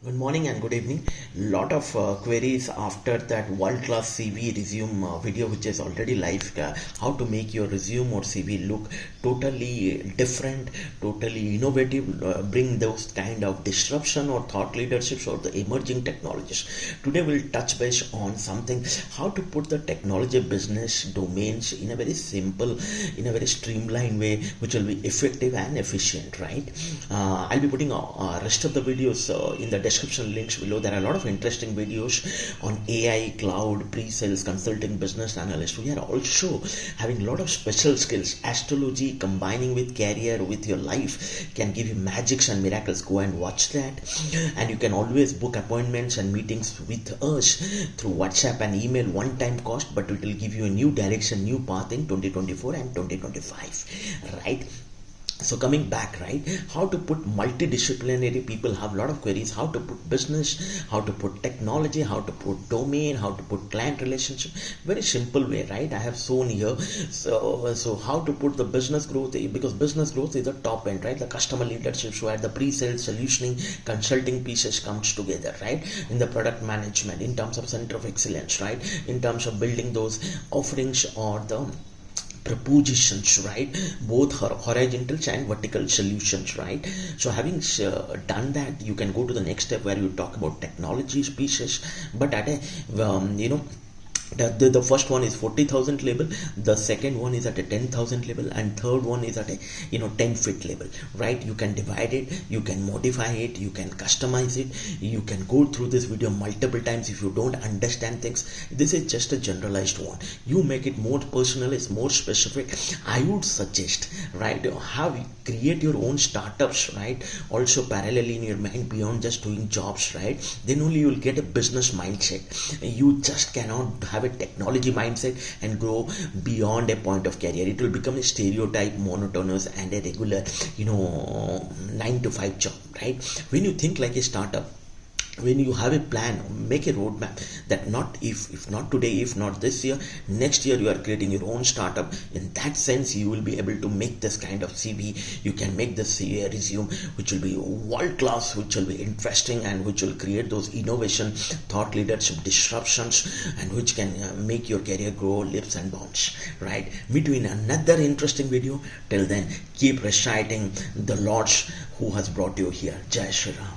Good morning and good evening. Lot of queries after that world-class CV resume video which is already live. How to make your resume or CV look totally different, totally innovative, bring those kind of disruption or thought leaderships or the emerging technologies. Today we'll touch base on something, how to put the technology business domains in a very simple, in a very streamlined way, which will be effective and efficient, right? I'll be putting rest of the videos in the description links below. There are a lot of interesting videos on AI, cloud, pre-sales, consulting, business analyst. We are also having a lot of special skills. Astrology combining with career, with your life, can give you magics and miracles. Go and watch that. And you can always book appointments and meetings with us through WhatsApp and email, one-time cost, but it will give you a new direction, new path in 2024 and 2025, right? So coming back, right, how to put multidisciplinary people have a lot of queries, how to put business, how to put technology, how to put domain, how to put client relationship, very simple way, right? I have shown here. So how to put the business growth, because business growth is the top end, right? The customer leadership, where the pre-sales, solutioning, consulting pieces comes together, right? In the product management, in terms of center of excellence, right? In terms of building those offerings or the propositions, right? Both horizontal and vertical solutions, right? So having done that, you can go to the next step where you talk about technologies pieces, but at a the first one is 40,000 level, the second one is at a 10,000 level, and third one is at a 10 feet level, right? You can divide it, you can modify it, you can customize it, you can go through this video multiple times if you don't understand things. This is just a generalized one. You make it more personalized, more specific. I would suggest, right, create your own startups, right? Also parallelly in your mind, beyond just doing jobs, right? Then only you will get a business mindset. You just cannot have a technology mindset and grow beyond a point of career. It will become a stereotype, monotonous, and a regular 9 to 5 job, right? When you think like a startup, when you have a plan, make a roadmap that not if not today, if not this year, next year you are creating your own startup. In that sense, you will be able to make this kind of CV. You can make this CV resume which will be world class, which will be interesting, and which will create those innovation, thought leadership, disruptions, and which can make your career grow leaps and bounds, right? Meet you in another interesting video. Till then, keep reciting the Lords who has brought you here. Jai Shri Ram.